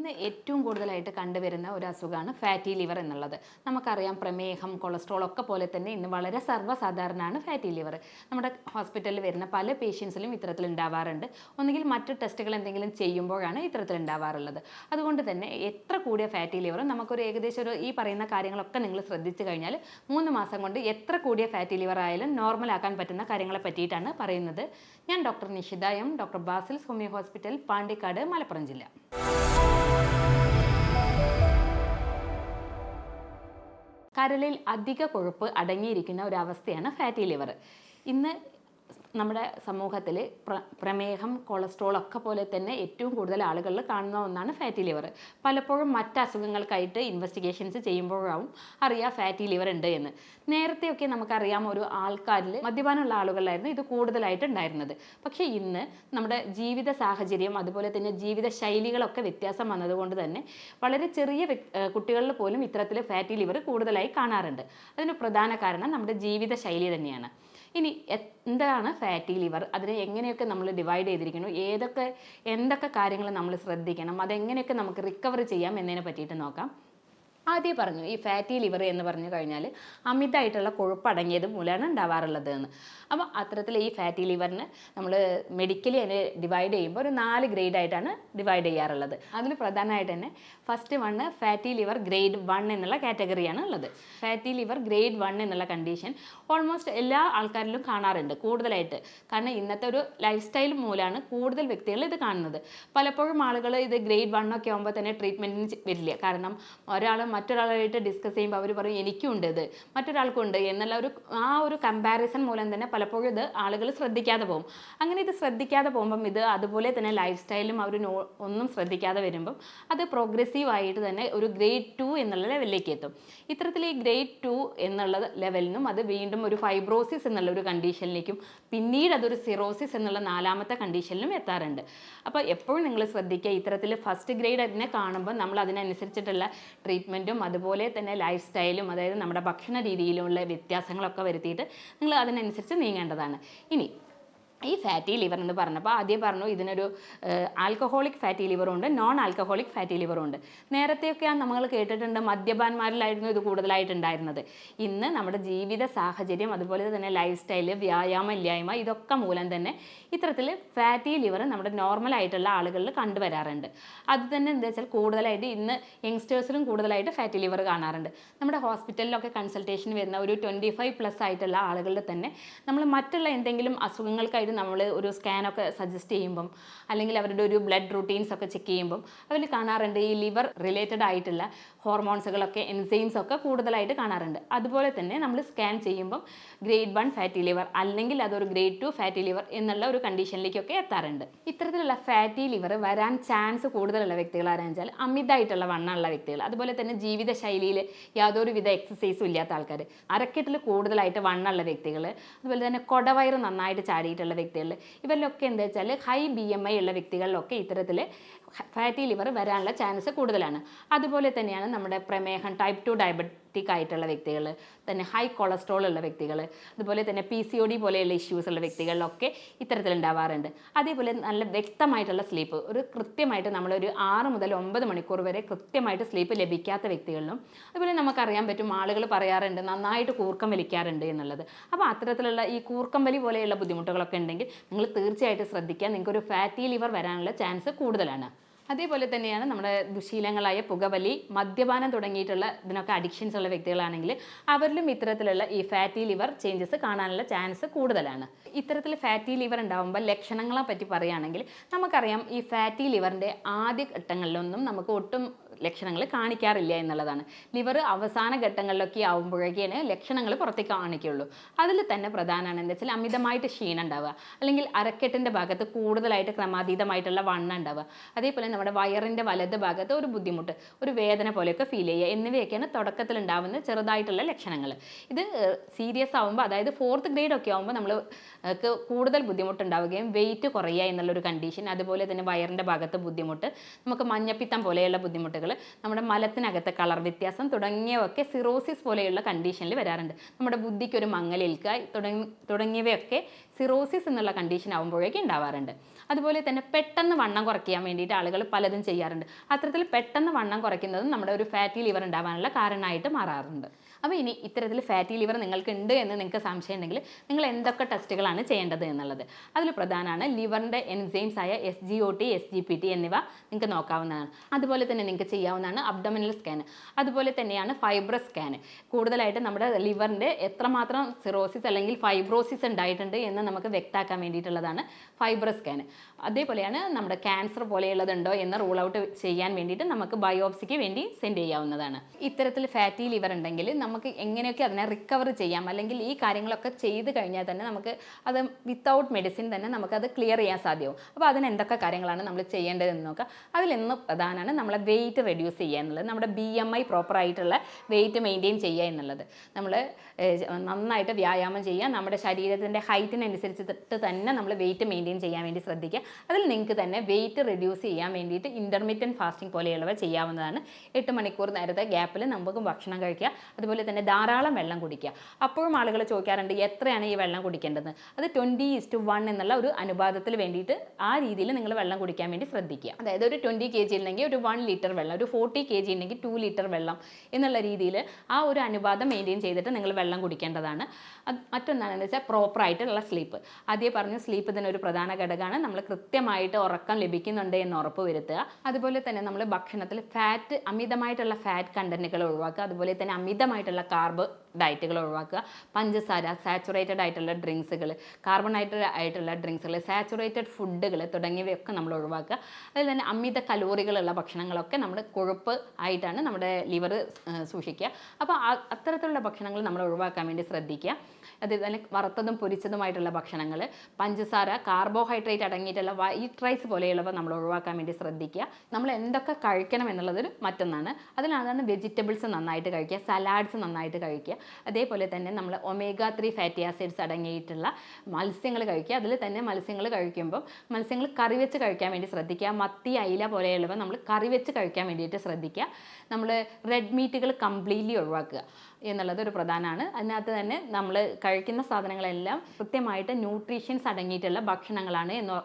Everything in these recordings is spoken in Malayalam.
ഇന്ന് ഏറ്റവും കൂടുതലായിട്ട് കണ്ടുവരുന്ന ഒരു അസുഖമാണ് ഫാറ്റി ലിവർ എന്നുള്ളത്. നമുക്കറിയാം പ്രമേഹം, കൊളസ്ട്രോൾ ഒക്കെ പോലെ തന്നെ ഇന്ന് വളരെ സർവ്വസാധാരണമാണ് ഫാറ്റി ലിവർ. നമ്മുടെ ഹോസ്പിറ്റലിൽ വരുന്ന പല പേഷ്യൻസിലും ഇത്തരത്തിൽ ഉണ്ടാവാറുണ്ട്. ഒന്നുകിൽ മറ്റു ടെസ്റ്റുകൾ എന്തെങ്കിലും ചെയ്യുമ്പോഴാണ് ഇത്തരത്തിൽ ഉണ്ടാവാറുള്ളത്. അതുകൊണ്ട് തന്നെ എത്ര കൂടിയ ഫാറ്റി ലിവർ നമുക്കൊരു ഏകദേശം ഈ പറയുന്ന കാര്യങ്ങളൊക്കെ നിങ്ങൾ ശ്രദ്ധിച്ചു കഴിഞ്ഞാൽ 3 മാസം കൊണ്ട് എത്ര കൂടിയ ഫാറ്റി ലിവർ ആയാലും നോർമൽ ആക്കാൻ പറ്റുന്ന കാര്യങ്ങളെ പറ്റിയിട്ടാണ് പറയുന്നത്. ഞാൻ doctor Nishitha M, doctor Basil's homeo hospital, Pandikkad, Malappuram ജില്ല. കരളിൽ അധിക കൊഴുപ്പ് അടങ്ങിയിരിക്കുന്ന ഒരവസ്ഥയാണ് ഫാറ്റി ലിവർ. ഇന്ന് നമ്മുടെ സമൂഹത്തിൽ പ്രമേഹം, കൊളസ്ട്രോൾ ഒക്കെ പോലെ തന്നെ ഏറ്റവും കൂടുതൽ ആളുകളിൽ കാണുന്ന ഒന്നാണ് ഫാറ്റി ലിവർ. പലപ്പോഴും മറ്റ് അസുഖങ്ങൾക്കായിട്ട് ഇൻവെസ്റ്റിഗേഷൻസ് ചെയ്യുമ്പോഴാവും അറിയാം ഫാറ്റി ലിവർ ഉണ്ട് എന്ന്. നേരത്തെയൊക്കെ നമുക്കറിയാം ഒരു ആൾക്കാരിൽ മദ്യപാനമുള്ള ആളുകളിലായിരുന്നു ഇത് കൂടുതലായിട്ട് ഉണ്ടായിരുന്നത്. പക്ഷേ ഇന്ന് നമ്മുടെ ജീവിത സാഹചര്യം അതുപോലെ തന്നെ ജീവിത ശൈലികളൊക്കെ വ്യത്യാസം വന്നതുകൊണ്ട് തന്നെ വളരെ ചെറിയ കുട്ടികളിൽ പോലും ഇത്തരത്തിൽ ഫാറ്റി ലിവർ കൂടുതലായി കാണാറുണ്ട്. അതിന് പ്രധാന കാരണം നമ്മുടെ ജീവിത ശൈലി തന്നെയാണ്. ഇനി എന്താണ് ഫാറ്റി ലിവർ, അതിനെ എങ്ങനെയൊക്കെ നമ്മൾ ഡിവൈഡ് ചെയ്തിരിക്കുന്നു, എന്തൊക്കെ കാര്യങ്ങൾ നമ്മൾ ശ്രദ്ധിക്കണം, അതെങ്ങനെയൊക്കെ നമുക്ക് റിക്കവർ ചെയ്യാം എന്നതിനെ പറ്റിയിട്ട് നോക്കാം. ആദ്യം പറഞ്ഞു ഈ ഫാറ്റി ലിവർ എന്ന് പറഞ്ഞു കഴിഞ്ഞാൽ അമിതമായിട്ടുള്ള കൊഴുപ്പടങ്ങിയത് മൂലമാണ് ഉണ്ടാവാറുള്ളത് എന്ന്. അപ്പോൾ അത്തരത്തിൽ ഈ ഫാറ്റി ലിവറിന് നമ്മൾ മെഡിക്കലി അതിനെ ഡിവൈഡ് ചെയ്യുമ്പോൾ ഒരു 4 ഗ്രേഡായിട്ടാണ് ഡിവൈഡ് ചെയ്യാറുള്ളത്. അതിൽ പ്രധാനമായിട്ട് തന്നെ first one fatty liver grade 1 എന്നുള്ള കാറ്റഗറിയാണ് ഉള്ളത്. ഫാറ്റി ലിവർ ഗ്രേഡ് 1 എന്നുള്ള കണ്ടീഷൻ ഓൾമോസ്റ്റ് എല്ലാ ആൾക്കാരിലും കാണാറുണ്ട് കൂടുതലായിട്ട്. കാരണം ഇന്നത്തെ ഒരു ലൈഫ് സ്റ്റൈൽ മൂലമാണ് കൂടുതൽ വ്യക്തികൾ ഇത് കാണുന്നത്. പലപ്പോഴും ആളുകൾ ഇത് ഗ്രേഡ് 1 ഒക്കെ ആകുമ്പോൾ തന്നെ ട്രീറ്റ്മെൻറ്റിന് വരില്ല. കാരണം മറ്റൊരാളായിട്ട് ഡിസ്കസ് ചെയ്യുമ്പോൾ അവർ പറയും എനിക്കും ഉണ്ട് ഇത്, മറ്റൊരാൾക്കും ഉണ്ട് എന്നുള്ള ഒരു കമ്പാരിസൺ മൂലം തന്നെ പലപ്പോഴും ഇത് ആളുകൾ ശ്രദ്ധിക്കാതെ പോകും. അങ്ങനെ ഇത് ശ്രദ്ധിക്കാതെ പോകുമ്പം ഇത് അതുപോലെ തന്നെ ലൈഫ് സ്റ്റൈലും അവർ ഒന്നും ശ്രദ്ധിക്കാതെ വരുമ്പം അത് പ്രോഗ്രസീവ് ആയിട്ട് തന്നെ ഒരു ഗ്രേഡ് 2 എന്നുള്ള ലെവലിലേക്ക് എത്തും. ഇത്തരത്തിൽ ഈ ഗ്രേഡ് 2 എന്നുള്ള ലെവലിനും അത് വീണ്ടും ഒരു ഫൈബ്രോസിസ് എന്നുള്ള ഒരു കണ്ടീഷനിലേക്കും പിന്നീട് അതൊരു സിറോസിസ് എന്നുള്ള 4ാമത്തെ കണ്ടീഷനിലും എത്താറുണ്ട്. അപ്പോൾ എപ്പോഴും നിങ്ങൾ ശ്രദ്ധിക്കുക, ഇത്തരത്തിൽ ഫസ്റ്റ് ഗ്രേഡ് അതിനെ കാണുമ്പോൾ നമ്മൾ അതിനനുസരിച്ചിട്ടുള്ള ട്രീറ്റ്മെൻറ്റും അതുപോലെ തന്നെ ലൈഫ് സ്റ്റൈലും അതായത് നമ്മുടെ ഭക്ഷണ രീതിയിലുള്ള വ്യത്യാസങ്ങളൊക്കെ വരുത്തിയിട്ട് നിങ്ങൾ അതിനനുസരിച്ച് നീങ്ങേണ്ടതാണ്. ഇനി ഈ ഫാറ്റി ലിവർ എന്ന് പറഞ്ഞപ്പോൾ ആദ്യം പറഞ്ഞു ഇതിനൊരു ആൽക്കഹോളിക് ഫാറ്റി ലിവറും ഉണ്ട്, നോൺ ആൽക്കഹോളിക് ഫാറ്റി ലിവറും ഉണ്ട്. നേരത്തെയൊക്കെ നമ്മൾ കേട്ടിട്ടുണ്ട് മദ്യപാന്മാരിലായിരുന്നു ഇത് കൂടുതലായിട്ടുണ്ടായിരുന്നത്. ഇന്ന് നമ്മുടെ ജീവിത സാഹചര്യം അതുപോലെ തന്നെ ലൈഫ് സ്റ്റൈല്, വ്യായാമം ഇല്ലായ്മ ഇതൊക്കെ മൂലം തന്നെ ഇത്തരത്തിൽ ഫാറ്റി ലിവർ നമ്മുടെ നോർമലായിട്ടുള്ള ആളുകളിൽ കണ്ടുവരാറുണ്ട്. അത് തന്നെ എന്താ വെച്ചാൽ കൂടുതലായിട്ട് ഇന്ന് യങ്സ്റ്റേഴ്സിലും കൂടുതലായിട്ട് ഫാറ്റി ലിവർ കാണാറുണ്ട്. നമ്മുടെ ഹോസ്പിറ്റലിലൊക്കെ കൺസൾട്ടേഷൻ വരുന്ന ഒരു 25+ ആയിട്ടുള്ള ആളുകളിൽ തന്നെ നമ്മൾ മറ്റുള്ള എന്തെങ്കിലും അസുഖങ്ങൾക്കായിട്ട് നമ്മൾ ഒരു സ്കാനൊക്കെ സജസ്റ്റ് ചെയ്യുമ്പം അല്ലെങ്കിൽ അവരുടെ ഒരു ബ്ലഡ് റൂട്ടീൻസ് ഒക്കെ ചെക്ക് ചെയ്യുമ്പം അതിൽ കാണാറുണ്ട് ഈ ലിവർ റിലേറ്റഡ് ആയിട്ടുള്ള ഹോർമോൺസുകളൊക്കെ എൻസൈംസ് ഒക്കെ കൂടുതലായിട്ട് കാണാറുണ്ട്. അതുപോലെ തന്നെ നമ്മൾ സ്കാൻ ചെയ്യുമ്പം ഗ്രേഡ് 1 ഫാറ്റി ലിവർ അല്ലെങ്കിൽ അതൊരു ഗ്രേഡ് 2 ഫാറ്റി ലിവർ എന്നുള്ള ഒരു കണ്ടീഷനിലേക്കൊക്കെ എത്താറുണ്ട്. ഇത്തരത്തിലുള്ള ഫാറ്റി ലിവർ വരാൻ ചാൻസ് കൂടുതലുള്ള വ്യക്തികൾ ആരാന്ന് വെച്ചാൽ അമിതമായിട്ടുള്ള വണ്ണമുള്ള വ്യക്തികൾ, അതുപോലെ തന്നെ ജീവിത ശൈലിയിൽ യാതൊരുവിധ എക്സസൈസും ഇല്ലാത്ത ആൾക്കാർ, അരക്കെട്ടിൽ കൂടുതലായിട്ട് വണ്ണമുള്ള വ്യക്തികൾ, അതുപോലെ തന്നെ കൊടവയറ് നന്നായിട്ട് ചാടിയിട്ടുള്ള വ്യക്തികൾ, ഇവരിലൊക്കെ എന്താ വെച്ചാൽ ഹൈ BMI ഉള്ള വ്യക്തികളിലൊക്കെ ഇത്തരത്തിൽ ഫാറ്റി ലിവർ വരാനുള്ള ചാൻസ് കൂടുതലാണ്. അതുപോലെ തന്നെയാണ് നമ്മുടെ പ്രമേഹം, ടൈപ്പ് 2 ഡയബറ്റിക് ആയിട്ടുള്ള വ്യക്തികൾ, തന്നെ ഹൈ കൊളസ്ട്രോൾ ഉള്ള വ്യക്തികൾ, അതുപോലെ തന്നെ PCOD പോലെയുള്ള ഇഷ്യൂസ് ഉള്ള വ്യക്തികളിലൊക്കെ ഇത്തരത്തിൽ ഉണ്ടാവാറുണ്ട്. അതേപോലെ നല്ല വ്യക്തമായിട്ടുള്ള സ്ലീപ്പ്, ഒരു കൃത്യമായിട്ട് നമ്മളൊരു 6 മുതൽ 9 മണിക്കൂർ വരെ കൃത്യമായിട്ട് സ്ലീപ്പ് ലഭിക്കാത്ത വ്യക്തികളിലും അതുപോലെ നമുക്കറിയാൻ പറ്റും ആളുകൾ പറയാറുണ്ട് നന്നായിട്ട് കൂർക്കം വലിക്കാറുണ്ട് എന്നുള്ളത്. അപ്പോൾ അത്തരത്തിലുള്ള ഈ കൂർക്കം വലി പോലെയുള്ള ബുദ്ധിമുട്ടുകളൊക്കെ ഉണ്ടെങ്കിൽ നിങ്ങൾ തീർച്ചയായിട്ടും ശ്രദ്ധിക്കുക, നിങ്ങൾക്കൊരു ഫാറ്റി ലിവർ വരാനുള്ള ചാൻസ് കൂടുതലാണ്. അതേപോലെ തന്നെയാണ് നമ്മുടെ ദുശീലങ്ങളായ പുകവലി, മദ്യപാനം തുടങ്ങിയിട്ടുള്ള ഇതിനൊക്കെ അഡിക്ഷൻസ് ഉള്ള വ്യക്തികളാണെങ്കിൽ അവരിലും ഇത്തരത്തിലുള്ള ഈ ഫാറ്റി ലിവർ ചേഞ്ചസ് കാണാനുള്ള ചാൻസ് കൂടുതലാണ്. ഇത്തരത്തിൽ ഫാറ്റി ലിവർ ഉണ്ടാകുമ്പോൾ ലക്ഷണങ്ങളെ പറ്റി പറയുകയാണെങ്കിൽ നമുക്കറിയാം ഈ ഫാറ്റി ലിവറിൻ്റെ ആദ്യ ഘട്ടങ്ങളിലൊന്നും നമുക്ക് ഒട്ടും ലക്ഷണങ്ങൾ കാണിക്കാറില്ല എന്നുള്ളതാണ്. ലിവർ അവസാന ഘട്ടങ്ങളിലൊക്കെ ആവുമ്പോഴേക്കാണ് ലക്ഷണങ്ങൾ പുറത്തേക്ക് കാണിക്കുള്ളൂ. അതിൽ തന്നെ പ്രധാനമാണ് എന്താ വെച്ചാൽ അമിതമായിട്ട് ക്ഷീണം ഉണ്ടാവുക, അല്ലെങ്കിൽ അരക്കെട്ടിൻ്റെ ഭാഗത്ത് കൂടുതലായിട്ട് ക്രമാതീതമായിട്ടുള്ള വണ്ണം ഉണ്ടാവുക, അതേപോലെ നമ്മുടെ വയറിൻ്റെ വലത് ഭാഗത്ത് ഒരു ബുദ്ധിമുട്ട്, ഒരു വേദന പോലെയൊക്കെ ഫീൽ ചെയ്യുക എന്നിവയൊക്കെയാണ് തുടക്കത്തിൽ ഉണ്ടാവുന്ന ചെറുതായിട്ടുള്ള ലക്ഷണങ്ങൾ. ഇത് സീരിയസ് ആകുമ്പോൾ അതായത് 4th ഗ്രേഡ് ഒക്കെ ആകുമ്പോൾ നമ്മൾ കൂടുതൽ ബുദ്ധിമുട്ടുണ്ടാവുകയും വെയിറ്റ് കുറയുക എന്നുള്ളൊരു കണ്ടീഷൻ, അതുപോലെ തന്നെ വയറിൻ്റെ ഭാഗത്ത് ബുദ്ധിമുട്ട്, നമുക്ക് മഞ്ഞപ്പിത്തം പോലെയുള്ള ബുദ്ധിമുട്ടുകൾ ആളുകൾ നമ്മുടെ മലത്തിനകത്തെ കളർ വ്യത്യാസം തുടങ്ങിയവയൊക്കെ സിറോസിസ് പോലെയുള്ള കണ്ടീഷനിൽ വരാറുണ്ട്. നമ്മുടെ ബുദ്ധിക്ക് ഒരു മങ്ങലേൽക്കുക തുടങ്ങിയവയൊക്കെ സിറോസിസ് എന്നുള്ള കണ്ടീഷൻ ആകുമ്പോഴേക്കും ഉണ്ടാവാറുണ്ട്. അതുപോലെ തന്നെ പെട്ടെന്ന് വണ്ണം കുറയ്ക്കാൻ വേണ്ടിയിട്ട് ആളുകൾ പലതും ചെയ്യാറുണ്ട്. അത്തരത്തിൽ പെട്ടെന്ന് വണ്ണം കുറയ്ക്കുന്നതും നമ്മുടെ ഒരു ഫാറ്റി ലിവർ ഉണ്ടാവാനുള്ള കാരണമായിട്ട് മാറാറുണ്ട്. അപ്പോൾ ഇനി ഇത്തരത്തിൽ ഫാറ്റി ലിവർ നിങ്ങൾക്ക് ഉണ്ട് എന്ന് നിങ്ങൾക്ക് സംശയം ഉണ്ടെങ്കിൽ നിങ്ങൾ എന്തൊക്കെ ടെസ്റ്റുകളാണ് ചെയ്യേണ്ടത് എന്നുള്ളത്. അതിൽ പ്രധാനമാണ് ലിവറിൻ്റെ എൻസൈംസ് ആയ SGOT, SGPT എന്നിവ നിങ്ങൾക്ക് നോക്കാവുന്നതാണ്. അതുപോലെ തന്നെ നിങ്ങൾക്ക് ചെയ്യാവുന്നതാണ് അബ്ഡോമിനൽ സ്കാൻ. അതുപോലെ തന്നെയാണ് ഫൈബ്രസ് സ്കാൻ. കൂടുതലായിട്ട് നമ്മുടെ ലിവറിൻ്റെ എത്രമാത്രം സിറോസിസ് അല്ലെങ്കിൽ ഫൈബ്രോസിസ് ഉണ്ടായിട്ടുണ്ട് എന്ന് നമുക്ക് വ്യക്തമാക്കാൻ വേണ്ടിയിട്ടുള്ളതാണ് ഫൈബ്രസ് സ്കാൻ. അതേപോലെയാണ് നമ്മുടെ ക്യാൻസർ പോലെയുള്ളതുണ്ടോ എന്ന് റൂൾ ഔട്ട് ചെയ്യാൻ വേണ്ടിയിട്ട് നമുക്ക് ബയോപ്സിക്ക് വേണ്ടി സെൻഡ് ചെയ്യാവുന്നതാണ്. ഇത്തരത്തിൽ ഫാറ്റി ലിവർ ഉണ്ടെങ്കിൽ നമുക്ക് എങ്ങനെയൊക്കെ അതിനെ റിക്കവർ ചെയ്യാം, അല്ലെങ്കിൽ ഈ കാര്യങ്ങളൊക്കെ ചെയ്ത് കഴിഞ്ഞാൽ തന്നെ നമുക്ക് അത് വിത്തൗട്ട് മെഡിസിൻ തന്നെ നമുക്കത് ക്ലിയർ ചെയ്യാൻ സാധ്യമാവും. അപ്പോൾ അതിന് എന്തൊക്കെ കാര്യങ്ങളാണ് നമ്മൾ ചെയ്യേണ്ടതെന്ന് നോക്കാം. അതിലൊന്ന് പ്രധാനമാണ് നമ്മളെ വെയിറ്റ് റെഡ്യൂസ് ചെയ്യുക എന്നുള്ളത്. നമ്മുടെ BMI പ്രോപ്പറായിട്ടുള്ള വെയിറ്റ് മെയിൻറ്റെയിൻ ചെയ്യുക എന്നുള്ളത്. നമ്മൾ നന്നായിട്ട് വ്യായാമം ചെയ്യുക, നമ്മുടെ ശരീരത്തിൻ്റെ ഹൈറ്റിനനുസരിച്ചിട്ട് തന്നെ നമ്മൾ വെയിറ്റ് മെയിൻറ്റെയിൻ ചെയ്യാൻ വേണ്ടി ശ്രദ്ധിക്കുക. അതിൽ നിങ്ങൾക്ക് തന്നെ വെയിറ്റ് റെഡ്യൂസ് ചെയ്യാൻ വേണ്ടിയിട്ട് ഇൻ്റർമീഡിയറ്റ് ഫാസ്റ്റിംഗ് പോലെയുള്ളവ ചെയ്യാവുന്നതാണ്. 8 മണിക്കൂർ നേരത്തെ ഗ്യാപ്പിൽ നമുക്ക് ഭക്ഷണം കഴിക്കുക, അതുപോലെ തന്നെ ധാരാളം വെള്ളം കുടിക്കുക. അപ്പോഴും ആളുകൾ ചോദിക്കാറുണ്ട് എത്രയാണ് ഈ വെള്ളം കുടിക്കേണ്ടത്. അത് 20:1 എന്നുള്ള ഒരു അനുപാതത്തിൽ വേണ്ടിയിട്ട് ആ രീതിയിൽ നിങ്ങൾ വെള്ളം കുടിക്കാൻ വേണ്ടി ശ്രദ്ധിക്കുക. അതായത് ഒരു 20 kg ഉണ്ടെങ്കിൽ ഒരു 1 ലിറ്റർ വെള്ളം, ഒരു 40 kg ഉണ്ടെങ്കിൽ 2 ലിറ്റർ വെള്ളം എന്നുള്ള രീതിയിൽ ആ ഒരു അനുപാതം മെയിൻറ്റെയിൻ ചെയ്തിട്ട് നിങ്ങൾ വെള്ളം കുടിക്കേണ്ടതാണ്. മറ്റൊന്നാണെന്ന് വെച്ചാൽ പ്രോപ്പറായിട്ടുള്ള സ്ലീപ്പ്. ആദ്യം പറഞ്ഞു സ്ലീപ്പ് ഇതിനൊരു പ്രധാന ഘടകമാണ്. നമ്മൾ കൃത്യമായിട്ട് ഉറക്കം ലഭിക്കുന്നുണ്ട് എന്ന് ഉറപ്പ് വരുത്തുക. അതുപോലെ തന്നെ നമ്മൾ ഭക്ഷണത്തിൽ അമിതമായിട്ടുള്ള ഫാറ്റ് കണ്ടന്റുകൾ ഒഴിവാക്കുക. അതുപോലെ തന്നെ അമിതമായിട്ടുള്ള കാർബ് ഡയറ്റുകൾ ഒഴിവാക്കുക. പഞ്ചസാര, സാച്ചുറേറ്റഡ് ആയിട്ടുള്ള ഡ്രിങ്ക്സുകൾ, കാർബണേറ്റഡ് ആയിട്ടുള്ള ഡ്രിങ്ക്സുകൾ, സാച്ചുറേറ്റഡ് ഫുഡുകൾ തുടങ്ങിയവയൊക്കെ നമ്മൾ ഒഴിവാക്കുക. അതിൽ തന്നെ അമിത കലോറികളുള്ള ഭക്ഷണങ്ങളൊക്കെ നമ്മുടെ കൊഴുപ്പ് ആയിട്ടാണ് നമ്മുടെ ലിവർ സൂക്ഷിക്കുക. അപ്പോൾ അത്തരത്തിലുള്ള ഭക്ഷണങ്ങൾ നമ്മൾ ഒഴിവാക്കാൻ വേണ്ടി ശ്രദ്ധിക്കുക. അതുപോലെ വറുത്തതും പൊരിച്ചതുമായിട്ടുള്ള ഭക്ഷണങ്ങൾ, പഞ്ചസാര, കാർബോഹൈഡ്രേറ്റ് അടങ്ങിയിട്ടുള്ള വൈറ്റ് റൈസ് പോലെയുള്ളവ നമ്മൾ ഒഴിവാക്കാൻ വേണ്ടി ശ്രദ്ധിക്കുക. നമ്മൾ എന്തൊക്കെ കഴിക്കണം എന്നുള്ളതൊരു മറ്റൊന്നാണ്. അതിലാണ് വെജിറ്റബിൾസ് നന്നായിട്ട് കഴിക്കുക, സലാഡ്സ് നന്നായിട്ട് കഴിക്കുക. അതേപോലെ തന്നെ നമ്മൾ omega-3 ഫാറ്റി ആസിഡ്സ് അടങ്ങിയിട്ടുള്ള മത്സ്യങ്ങൾ കഴിക്കുക. അതിൽ തന്നെ മത്സ്യങ്ങൾ കഴിക്കുമ്പോൾ മത്സ്യങ്ങൾ കറി വെച്ച് കഴിക്കാൻ വേണ്ടി ശ്രദ്ധിക്കുക. മത്തി, അയില പോലെയുള്ളവ നമ്മൾ കറി വെച്ച് കഴിക്കാൻ വേണ്ടിയിട്ട് ശ്രദ്ധിക്കുക. നമ്മൾ റെഡ് മീറ്റുകൾ കംപ്ലീറ്റ്ലി ഒഴിവാക്കുക എന്നുള്ളത് ഒരു പ്രധാനമാണ്. അതിനകത്ത് തന്നെ നമ്മൾ കഴിക്കുന്ന സാധനങ്ങളെല്ലാം കൃത്യമായിട്ട് ന്യൂട്രീഷ്യൻസ് അടങ്ങിയിട്ടുള്ള ഭക്ഷണങ്ങളാണ് എന്ന്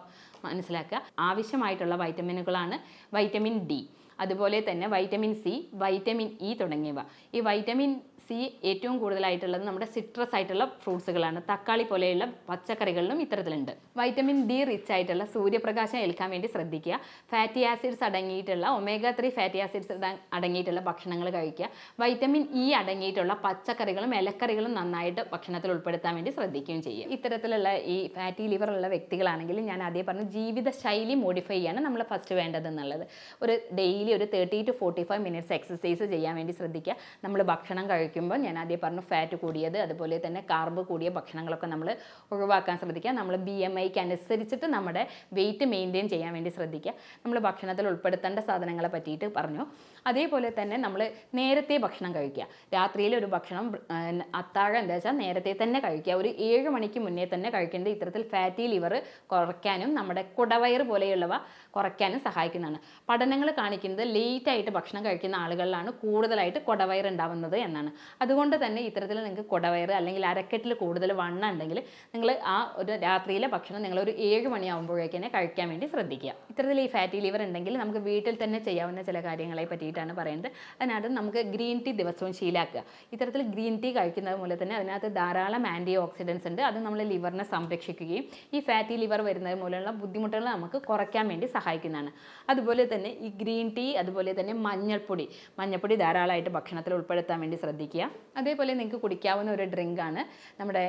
മനസ്സിലാക്കുക. ആവശ്യമായിട്ടുള്ള വൈറ്റമിനുകളാണ് വൈറ്റമിൻ D, അതുപോലെ തന്നെ വൈറ്റമിൻ C, വൈറ്റമിൻ E തുടങ്ങിയവ. ഈ വൈറ്റമിൻ C ഏറ്റവും കൂടുതലായിട്ടുള്ളത് നമ്മുടെ സിട്രസ് ആയിട്ടുള്ള ഫ്രൂട്ട്സുകളാണ്. തക്കാളി പോലെയുള്ള പച്ചക്കറികളിലും ഇത്തരത്തിലുണ്ട്. വൈറ്റമിൻ D റിച്ച് ആയിട്ടുള്ള സൂര്യപ്രകാശം ഏൽക്കാൻ വേണ്ടി ശ്രദ്ധിക്കുക. ഫാറ്റി ആസിഡ്സ് അടങ്ങിയിട്ടുള്ള omega-3 ഫാറ്റി ആസിഡ്സ് അടങ്ങിയിട്ടുള്ള ഭക്ഷണങ്ങൾ കഴിക്കുക. വൈറ്റമിൻ E അടങ്ങിയിട്ടുള്ള പച്ചക്കറികളും ഇലക്കറികളും നന്നായിട്ട് ഭക്ഷണത്തിൽ ഉൾപ്പെടുത്താൻ വേണ്ടി ശ്രദ്ധിക്കുകയും ചെയ്യുക. ഇത്തരത്തിലുള്ള ഈ ഫാറ്റി ലിവർ ഉള്ള വ്യക്തികളാണെങ്കിൽ ഞാൻ ആദ്യം പറഞ്ഞു ജീവിതശൈലി മോഡിഫൈ ചെയ്യാണ് നമ്മൾ ഫസ്റ്റ് വേണ്ടതെന്നുള്ളത്. ഒരു ഡെയിലി ഒരു 30 to 45 മിനിറ്റ്സ് എക്സസൈസ് ചെയ്യാൻ വേണ്ടി ശ്രദ്ധിക്കുക. നമ്മൾ ഭക്ഷണം കഴിക്കുമ്പോൾ ഞാൻ ആദ്യം പറഞ്ഞു ഫാറ്റ് കൂടിയത്, അതുപോലെ തന്നെ കാർബ് കൂടിയ ഭക്ഷണങ്ങളൊക്കെ നമ്മൾ ഒഴിവാക്കാൻ ശ്രദ്ധിക്കുക. നമ്മൾ BMIക്ക് അനുസരിച്ചിട്ട് നമ്മുടെ വെയിറ്റ് മെയിൻറ്റെയിൻ ചെയ്യാൻ വേണ്ടി ശ്രദ്ധിക്കുക. നമ്മൾ ഭക്ഷണത്തിൽ ഉൾപ്പെടുത്തേണ്ട സാധനങ്ങളെ പറ്റിയിട്ട് പറഞ്ഞു. അതേപോലെ തന്നെ നമ്മൾ നേരത്തെ ഭക്ഷണം കഴിക്കുക. രാത്രിയിൽ ഒരു ഭക്ഷണം അത്താഴം എന്താ വെച്ചാൽ നേരത്തെ തന്നെ കഴിക്കുക. ഒരു 7 മണിക്ക് മുന്നേ തന്നെ കഴിക്കേണ്ടത് ഇത്തരത്തിൽ ഫാറ്റി ലിവർ കുറയ്ക്കാനും നമ്മുടെ കുടവയർ പോലെയുള്ളവ കുറയ്ക്കാനും സഹായിക്കുന്നതാണ്. പഠനങ്ങൾ കാണിക്കുന്നത് ലേറ്റായിട്ട് ഭക്ഷണം കഴിക്കുന്ന ആളുകളിലാണ് കൂടുതലായിട്ട് കുടവയർ ഉണ്ടാവുന്നത് എന്നാണ്. അതുകൊണ്ട് തന്നെ ഇത്തരത്തിൽ നിങ്ങൾക്ക് കുടവയർ അല്ലെങ്കിൽ അരക്കെട്ടിൽ കൂടുതൽ വണ്ണം ഉണ്ടെങ്കിൽ നിങ്ങൾ ആ ഒരു രാത്രിയിലെ ഭക്ഷണം നിങ്ങൾ ഒരു 7 മണിയാകുമ്പോഴേക്ക് തന്നെ കഴിക്കാൻ വേണ്ടി ശ്രദ്ധിക്കുക. ഇത്തരത്തിൽ ഈ ഫാറ്റി ലിവർ ഉണ്ടെങ്കിൽ നമുക്ക് വീട്ടിൽ തന്നെ ചെയ്യാവുന്ന ചില കാര്യങ്ങളെ പറ്റിയിട്ടാണ് പറയുന്നത്. അതിനകത്ത് നമുക്ക് ഗ്രീൻ ടീ ദിവസവും ശീലാക്കുക. ഇത്തരത്തിൽ ഗ്രീൻ ടീ കഴിക്കുന്നത് മൂലം തന്നെ അതിനകത്ത് ധാരാളം ആൻറ്റി ഓക്സിഡൻസ് ഉണ്ട്. അത് നമ്മൾ ലിവറിനെ സംരക്ഷിക്കുകയും ഈ ഫാറ്റി ലിവർ വരുന്നത് മൂലമുള്ള ബുദ്ധിമുട്ടുകൾ നമുക്ക് കുറയ്ക്കാൻ വേണ്ടി സഹായിക്കുന്നതാണ്. അതുപോലെ തന്നെ ഈ ഗ്രീൻ ടീ, അതുപോലെ തന്നെ മഞ്ഞൾപ്പൊടി ധാരാളമായിട്ട് ഭക്ഷണത്തിൽ ഉൾപ്പെടുത്താൻ വേണ്ടി ശ്രദ്ധിക്കുക. അതേപോലെ നിങ്ങൾക്ക് കുടിക്കാവുന്ന ഒരു ഡ്രിങ്കാണ് നമ്മുടെ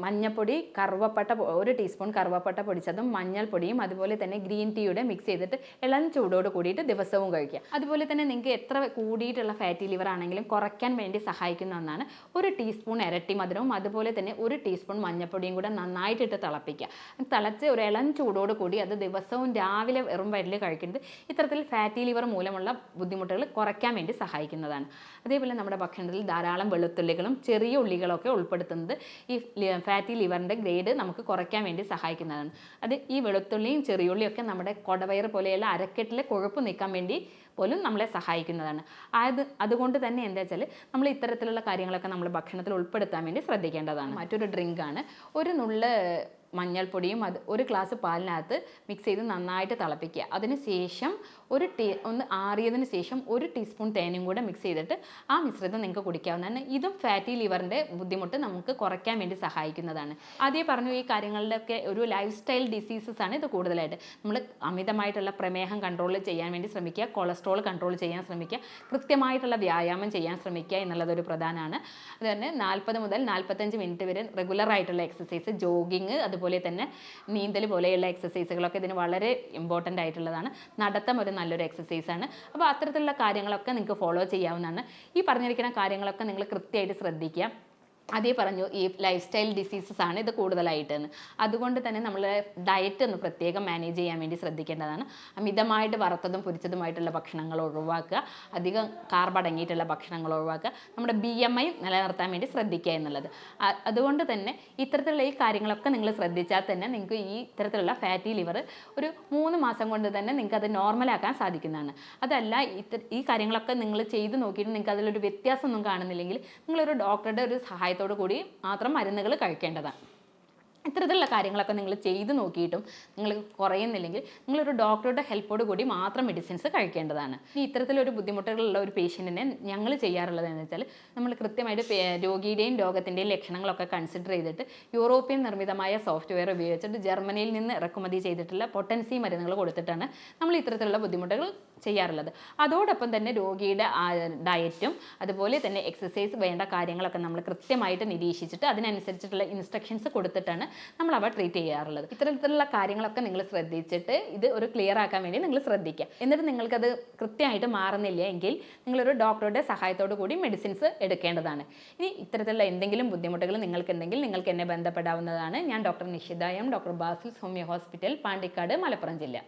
മഞ്ഞൾപ്പൊടി, കറുവപ്പട്ട, 1 ടീസ്പൂൺ കറുവപ്പട്ട പൊടിച്ചതും മഞ്ഞൾപ്പൊടിയും അതുപോലെ തന്നെ ഗ്രീൻ ടീയുടെ മിക്സ് ചെയ്തിട്ട് ഇളം ചൂടോട് കൂടിയിട്ട് ദിവസവും കഴിക്കുക. അതുപോലെ തന്നെ നിങ്ങൾക്ക് എത്ര കൂടിയിട്ടുള്ള ഫാറ്റി ലിവർ ആണെങ്കിലും കുറയ്ക്കാൻ വേണ്ടി സഹായിക്കുന്ന ഒന്നാണ് 1 ടീസ്പൂൺ ഇരട്ടി മധുരവും അതുപോലെ തന്നെ 1 ടീസ്പൂൺ മഞ്ഞൾപ്പൊടിയും കൂടെ നന്നായിട്ടിട്ട് തിളപ്പിക്കുക. തിളച്ച് ഒരു ഇളം ചൂടോട് കൂടി അത് ദിവസവും രാവിലെ വെറും വയറ്റിൽ കഴിക്കുന്നത് ഇത്തരത്തിൽ ഫാറ്റി ലിവർ മൂലമുള്ള ബുദ്ധിമുട്ടുകൾ കുറയ്ക്കാൻ വേണ്ടി സഹായിക്കുന്നതാണ്. അതേപോലെ നമ്മുടെ ഭക്ഷണത്തിൽ ധാരാളം വെളുത്തുള്ളികളും ചെറിയ ഉള്ളികളൊക്കെ ഉൾപ്പെടുത്തുന്നത് ഈ ഫാറ്റി ലിവറിൻ്റെ ഗ്രേഡ് നമുക്ക് കുറയ്ക്കാൻ വേണ്ടി സഹായിക്കുന്നതാണ്. അത് ഈ വെളുത്തുള്ളിയും ചെറിയുള്ളിയും ഒക്കെ നമ്മുടെ കുടവയർ പോലെയുള്ള അരക്കെട്ടിലെ കൊഴുപ്പ് നീക്കാൻ വേണ്ടി പോലും നമ്മളെ സഹായിക്കുന്നതാണ്. അതുകൊണ്ട് തന്നെ എന്താ വെച്ചാൽ നമ്മൾ ഇത്തരത്തിലുള്ള കാര്യങ്ങളൊക്കെ നമ്മൾ ഭക്ഷണത്തിൽ ഉൾപ്പെടുത്താൻ വേണ്ടി ശ്രദ്ധിക്കേണ്ടതാണ്. മറ്റൊരു ഡ്രിങ്കാണ് ഒരു നുള്ള് മഞ്ഞൾപ്പൊടിയും ഒരു ഗ്ലാസ് പാലിനകത്ത് മിക്സ് ചെയ്ത് നന്നായിട്ട് തിളപ്പിക്കുക. അതിന് ശേഷം ഒന്ന് ആറിയതിന് ശേഷം 1 ടീസ്പൂൺ തേനും കൂടെ മിക്സ് ചെയ്തിട്ട് ആ മിശ്രിതം നിങ്ങൾക്ക് കുടിക്കാവുന്നതാണ്. ഇതും ഫാറ്റി ലിവറിൻ്റെ ബുദ്ധിമുട്ട് നമുക്ക് കുറയ്ക്കാൻ വേണ്ടി സഹായിക്കുന്നതാണ്. ആദ്യം പറഞ്ഞു ഈ കാര്യങ്ങളിലൊക്കെ ഒരു ലൈഫ് സ്റ്റൈൽ ഡിസീസസ് ആണ് ഇത് കൂടുതലായിട്ട്. നമ്മൾ അമിതമായിട്ടുള്ള പ്രമേഹം കൺട്രോൾ ചെയ്യാൻ വേണ്ടി ശ്രമിക്കുക, കൊളസ്ട്രോൾ കൺട്രോൾ ചെയ്യാൻ ശ്രമിക്കുക, കൃത്യമായിട്ടുള്ള വ്യായാമം ചെയ്യാൻ ശ്രമിക്കുക എന്നുള്ളതൊരു പ്രധാനമാണ്. അതുതന്നെ 40 മുതൽ 45 മിനിറ്റ് വരെ റെഗുലർ ആയിട്ടുള്ള എക്സസൈസ്, ജോഗിങ്, അതുപോലെ തന്നെ നീന്തൽ പോലെയുള്ള എക്സസൈസുകളൊക്കെ ഇതിന് വളരെ ഇമ്പോർട്ടൻ്റ് ആയിട്ടുള്ളതാണ്. നടത്തം ഒരു നല്ലൊരു എക്സസൈസാണ്. അപ്പോൾ അത്തരത്തിലുള്ള കാര്യങ്ങളൊക്കെ നിങ്ങൾക്ക് ഫോളോ ചെയ്യാവുന്നതാണ്. ഈ പറഞ്ഞിരിക്കുന്ന കാര്യങ്ങളൊക്കെ നിങ്ങൾ കൃത്യമായിട്ട് ശ്രദ്ധിക്കുക. അതേ പറഞ്ഞു ഈ ലൈഫ് സ്റ്റൈൽ ഡിസീസസ് ആണ് ഇത് കൂടുതലായിട്ടെന്ന്. അതുകൊണ്ട് തന്നെ നമ്മൾ ഡയറ്റ് ഒന്ന് പ്രത്യേകം മാനേജ് ചെയ്യാൻ വേണ്ടി ശ്രദ്ധിക്കേണ്ടതാണ്. അമിതമായിട്ട് വറുത്തതും പൊരിച്ചതുമായിട്ടുള്ള ഭക്ഷണങ്ങൾ ഒഴിവാക്കുക, അധികം കാർബ് അടങ്ങിയിട്ടുള്ള ഭക്ഷണങ്ങൾ ഒഴിവാക്കുക, നമ്മുടെ BMI നിലനിർത്താൻ വേണ്ടി ശ്രദ്ധിക്കുക എന്നുള്ളത്. അതുകൊണ്ട് തന്നെ ഇത്തരത്തിലുള്ള ഈ കാര്യങ്ങളൊക്കെ നിങ്ങൾ ശ്രദ്ധിച്ചാൽ തന്നെ നിങ്ങൾക്ക് ഈ ഇത്തരത്തിലുള്ള ഫാറ്റി ലിവർ ഒരു 3 മാസം കൊണ്ട് തന്നെ നിങ്ങൾക്ക് അത് നോർമലാക്കാൻ സാധിക്കുന്നതാണ്. അതല്ല ഈ കാര്യങ്ങളൊക്കെ നിങ്ങൾ ചെയ്ത് നോക്കിയിട്ട് നിങ്ങൾക്ക് അതിലൊരു വ്യത്യാസമൊന്നും കാണുന്നില്ലെങ്കിൽ നിങ്ങളൊരു ഡോക്ടറുടെ ഒരു സഹായത്തോടു കൂടി മാത്രം മരുന്നുകൾ കഴിക്കേണ്ടതാണ്. ഇത്തരത്തിലുള്ള കാര്യങ്ങളൊക്കെ നിങ്ങൾ ചെയ്ത് നോക്കിയിട്ടും നിങ്ങൾക്ക് കുറയുന്നില്ലെങ്കിൽ നിങ്ങളൊരു ഡോക്ടറുടെ ഹെൽപ്പോട് കൂടി മാത്രം മെഡിസിൻസ് കഴിക്കേണ്ടതാണ്. ഈ ഇത്തരത്തിലൊരു ബുദ്ധിമുട്ടുകളുള്ള ഒരു പേഷ്യൻറ്റിനെ ഞങ്ങൾ ചെയ്യാറുള്ളത് എന്ന് വെച്ചാൽ നമ്മൾ കൃത്യമായിട്ട് രോഗിയുടെയും രോഗത്തിൻ്റെയും ലക്ഷണങ്ങളൊക്കെ കൺസിഡർ ചെയ്തിട്ട് യൂറോപ്യൻ നിർമ്മിതമായ സോഫ്റ്റ്വെയർ ഉപയോഗിച്ചിട്ട് ജർമ്മനിയിൽ നിന്ന് ഇറക്കുമതി ചെയ്തിട്ടുള്ള പൊട്ടൻസി മരുന്നുകൾ കൊടുത്തിട്ടാണ് നമ്മൾ ഇത്തരത്തിലുള്ള ബുദ്ധിമുട്ടുകൾ ചെയ്യാറുള്ളത്. അതോടൊപ്പം തന്നെ രോഗിയുടെ ഡയറ്റും അതുപോലെ തന്നെ എക്സസൈസ് വേണ്ട കാര്യങ്ങളൊക്കെ നമ്മൾ കൃത്യമായിട്ട് നിരീക്ഷിച്ചിട്ട് അതിനനുസരിച്ചിട്ടുള്ള ഇൻസ്ട്രക്ഷൻസ് കൊടുത്തിട്ടാണ് നമ്മൾ അവ ട്രീറ്റ് ചെയ്യാറുള്ളത്. ഇത്തരത്തിലുള്ള കാര്യങ്ങളൊക്കെ നിങ്ങൾ ശ്രദ്ധിച്ചിട്ട് ഇത് ഒരു ക്ലിയർ ആക്കാൻ വേണ്ടി നിങ്ങൾ ശ്രദ്ധിക്കുക. എന്നിട്ട് നിങ്ങൾക്കത് കൃത്യമായിട്ട് മാറുന്നില്ല എങ്കിൽ നിങ്ങളൊരു ഡോക്ടറുടെ സഹായത്തോടു കൂടി മെഡിസിൻസ് എടുക്കേണ്ടതാണ്. ഇനി ഇത്തരത്തിലുള്ള എന്തെങ്കിലും ബുദ്ധിമുട്ടുകൾ നിങ്ങൾക്കുണ്ടെങ്കിൽ നിങ്ങൾക്ക് എന്നെ ബന്ധപ്പെടാവുന്നതാണ്. ഞാൻ doctor Nishitha M, doctor Basil's homeo hospital, Pandikkad, Malappuram ജില്ല.